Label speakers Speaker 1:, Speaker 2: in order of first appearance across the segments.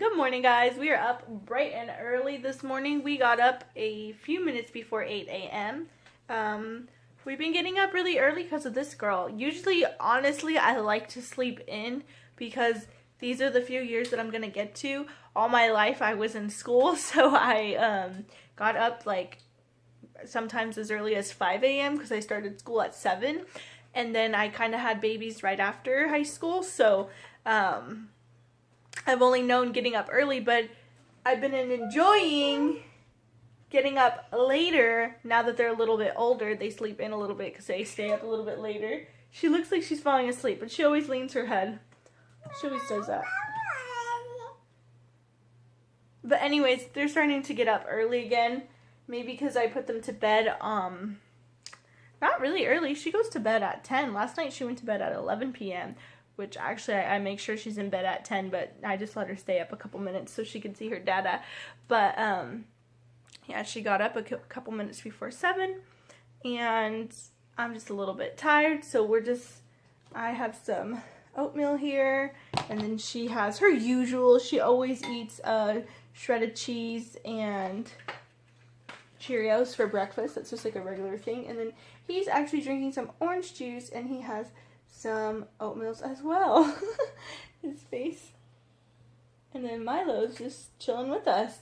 Speaker 1: Good morning, guys. We are up bright and early this morning. We got up a few minutes before 8 a.m. We've been getting up really early because of this girl. Usually, honestly, I like to sleep in because these are the few years that I'm going to get to. All my life I was in school, so I got up like sometimes as early as 5 a.m. because I started school at 7. And then I kind of had babies right after high school, so I've only known getting up early, but I've been enjoying getting up later now that they're a little bit older. They sleep in a little bit because they stay up a little bit later. She looks like she's falling asleep, but she always leans her head. She always does that. But anyways, they're starting to get up early again. Maybe because I put them to bed, not really early. She goes to bed at 10. Last night she went to bed at 11 p.m., which actually I make sure she's in bed at 10, but I just let her stay up a couple minutes so she could see her dada. But, yeah, she got up a couple minutes before 7, and I'm just a little bit tired, so I have some oatmeal here, and then she has her usual. She always eats shredded cheese and Cheerios for breakfast. That's just like a regular thing. And then he's actually drinking some orange juice, and he has some oatmeals as well. His face. And then Milo's just chilling with us.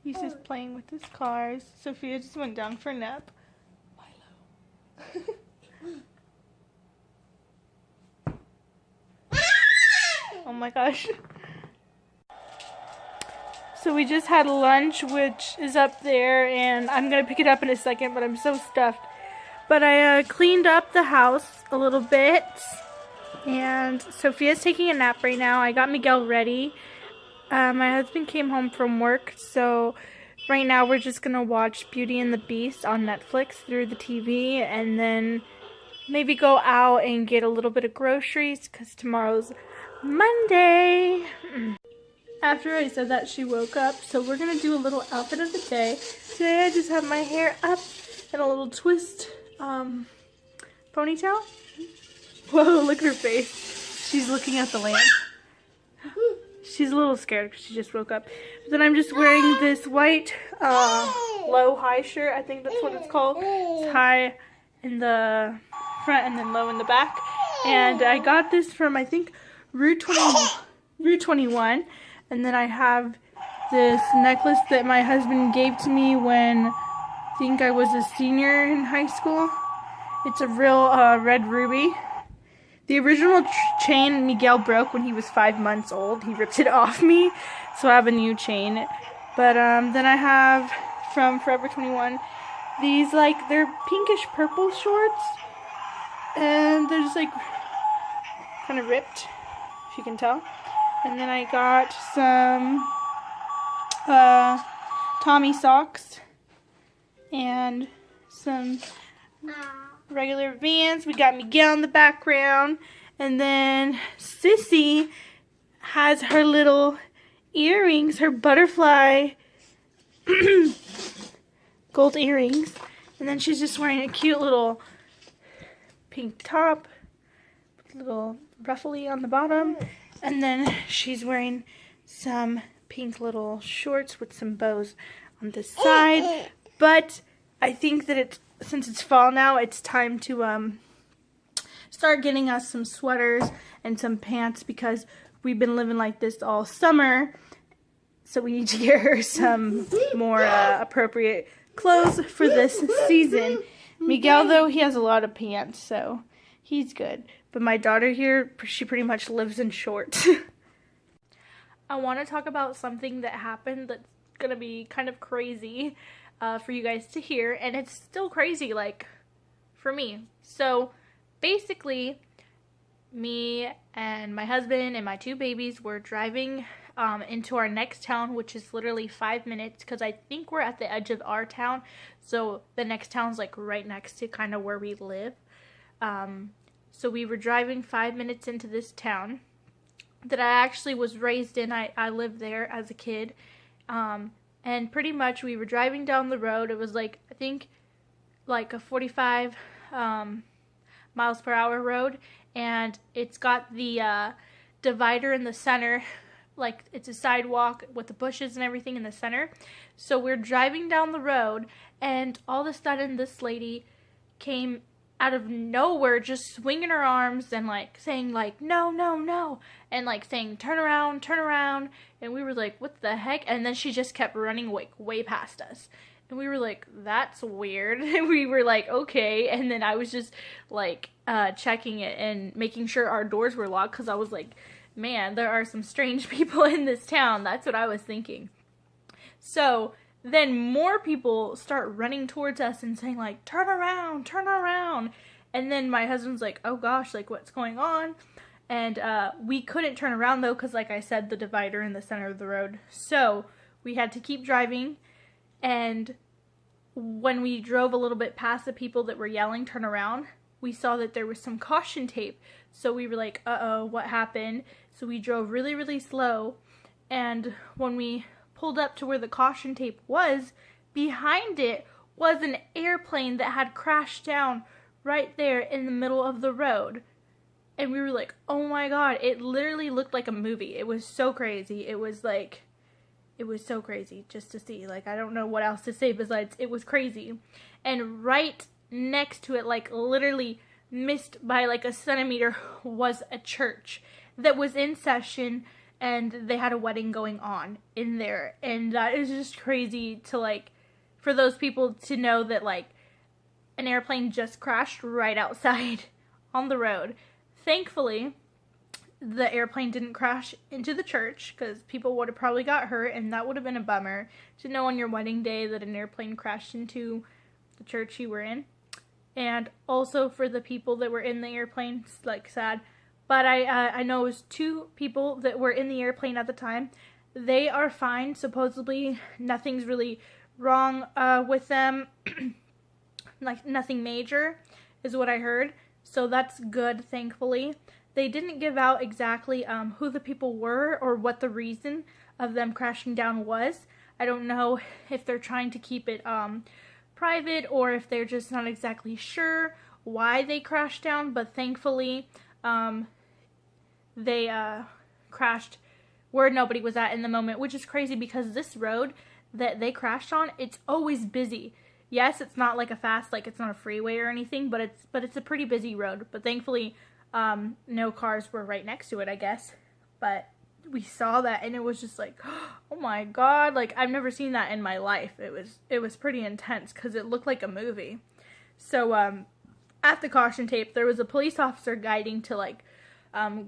Speaker 1: He's just playing with his cars. Sophia just went down for a nap. Milo. Oh my gosh. So we just had lunch, which is up there, and I'm going to pick it up in a second, but I'm so stuffed. But I cleaned up the house a little bit, and Sophia's taking a nap right now. I got Miguel ready. My husband came home from work, so right now we're just going to watch Beauty and the Beast on Netflix through the TV, and then maybe go out and get a little bit of groceries, because tomorrow's Monday. After I said that, she woke up, so we're going to do a little outfit of the day. Today I just have my hair up in a little twist ponytail. Whoa, look at her face. She's looking at the lamp. She's a little scared because she just woke up. But then I'm just wearing this white low-high shirt. I think that's what it's called. It's high in the front and then low in the back. And I got this from, I think, Rue 21. And then I have this necklace that my husband gave to me when I think I was a senior in high school. It's a real red ruby. The original chain Miguel broke when he was 5 months old. He ripped it off me, so I have a new chain. But then I have from Forever 21 these, like, they're pinkish purple shorts. And they're just like kind of ripped, if you can tell. And then I got some Tommy socks and some regular Vans. We got Miguel in the background. And then Sissy has her little earrings, her butterfly gold earrings. And then she's just wearing a cute little pink top with a little ruffly on the bottom. And then she's wearing some pink little shorts with some bows on the side. But I think that since it's fall now, it's time to start getting us some sweaters and some pants because we've been living like this all summer. So we need to get her some more appropriate clothes for this season. Miguel, though, he has a lot of pants, so he's good. But my daughter here, she pretty much lives in shorts. I want to talk about something that happened that's going to be kind of crazy for you guys to hear. And it's still crazy, like, for me. So, basically, me and my husband and my 2 babies were driving into our next town, which is literally 5 minutes. Because I think we're at the edge of our town. So, the next town's, like, right next to kind of where we live. So we were driving 5 minutes into this town that I actually was raised in. I lived there as a kid. And pretty much we were driving down the road. It was like, I think, like a 45 miles per hour road, and it's got the divider in the center, like it's a sidewalk with the bushes and everything in the center. So we're driving down the road, and all of a sudden this lady came out of nowhere, just swinging her arms and like saying like no, no, no, and like saying turn around, turn around. And we were like, what the heck? And then she just kept running way past us, and we were like, that's weird. And we were like, okay. And then I was just like checking it and making sure our doors were locked, because I was like, man, there are some strange people in this town. That's what I was thinking. So then more people start running towards us and saying like, turn around, turn around. And then my husband's like, oh gosh, like what's going on? And we couldn't turn around though, because like I said, the divider in the center of the road. So we had to keep driving. And when we drove a little bit past the people that were yelling turn around, we saw that there was some caution tape. So we were like, uh-oh, what happened? So we drove really slow. And when we pulled up to where the caution tape was, behind it was an airplane that had crashed down right there in the middle of the road. And we were like, oh my god, it literally looked like a movie. It was so crazy. It was so crazy just to see. Like, I don't know what else to say besides it was crazy. And right next to it, like literally missed by like a centimeter, was a church that was in session, and they had a wedding going on in there. And that is just crazy to like, for those people to know that like an airplane just crashed right outside on the road. Thankfully, the airplane didn't crash into the church, because people would have probably got hurt, and that would have been a bummer to know on your wedding day that an airplane crashed into the church you were in. And also for the people that were in the airplane, it's like sad. But I know it was 2 people that were in the airplane at the time. They are fine. Supposedly nothing's really wrong with them. Like nothing major is what I heard. So that's good, thankfully. They didn't give out exactly who the people were or what the reason of them crashing down was. I don't know if they're trying to keep it private, or if they're just not exactly sure why they crashed down. But thankfully, they crashed where nobody was at in the moment, which is crazy because this road that they crashed on, it's always busy. Yes, it's not like a fast, like it's not a freeway or anything, but it's a pretty busy road. But thankfully, no cars were right next to it, I guess. But we saw that, and it was just like, oh my god, like I've never seen that in my life. It was pretty intense because it looked like a movie. So at the caution tape, there was a police officer guiding to like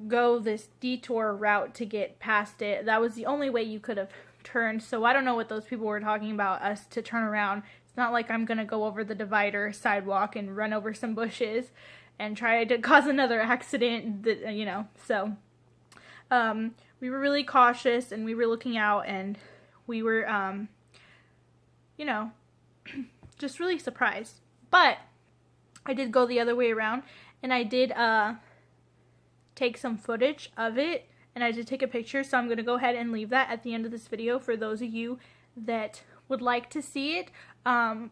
Speaker 1: go this detour route to get past it. That was the only way you could have turned. So I don't know what those people were talking about us to turn around. It's not like I'm gonna go over the divider sidewalk and run over some bushes and try to cause another accident, that, you know. So we were really cautious, and we were looking out, and we were you know, just really surprised. But I did go the other way around, and I did take some footage of it, and I did take a picture, so I'm going to go ahead and leave that at the end of this video for those of you that would like to see it. I'm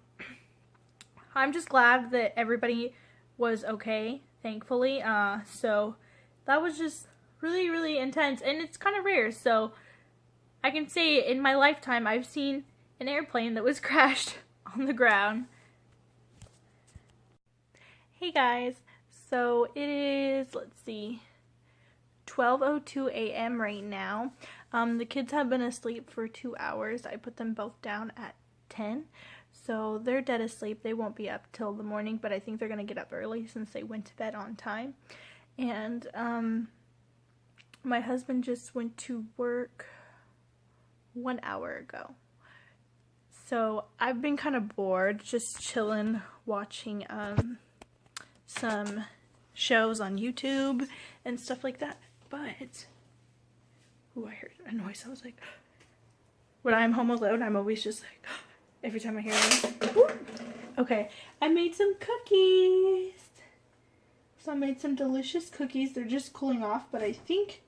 Speaker 1: just glad that everybody was okay, thankfully. So that was just really intense, and it's kind of rare, so I can say in my lifetime I've seen an airplane that was crashed on the ground. Hey guys, so it is, let's see, 12:02 a.m. right now. The kids have been asleep for 2 hours. I put them both down at 10, so they're dead asleep. They won't be up till the morning, but I think they're gonna get up early since they went to bed on time. And my husband just went to work 1 hour ago. So I've been kind of bored, just chilling, watching some shows on YouTube and stuff like that. But, ooh, I heard a noise. I was like, when I'm home alone, I'm always just like, every time I hear it. Ooh. Okay, I made some cookies. So I made some delicious cookies. They're just cooling off, but I think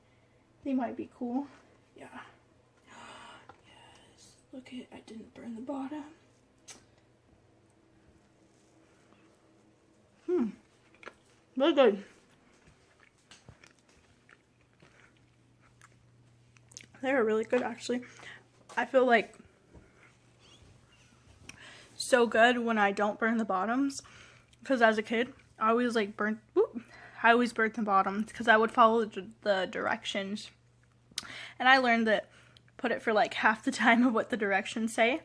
Speaker 1: they might be cool. Yeah. Yes. Look at, I didn't burn the bottom. Really good. They're really good, actually. I feel like so good when I don't burn the bottoms, because as a kid I always like burnt the bottoms because I would follow the directions, and I learned that put it for like half the time of what the directions say.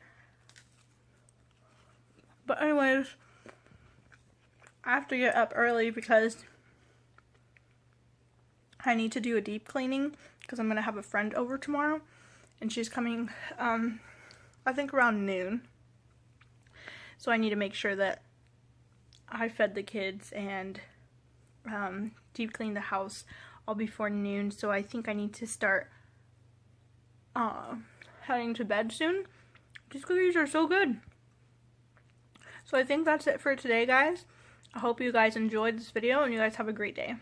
Speaker 1: But anyways, I have to get up early because I need to do a deep cleaning because I'm gonna have a friend over tomorrow, and she's coming I think around noon. So I need to make sure that I fed the kids and deep clean the house all before noon. So I think I need to start heading to bed soon. These cookies are so good. So I think that's it for today, guys. I hope you guys enjoyed this video and you guys have a great day.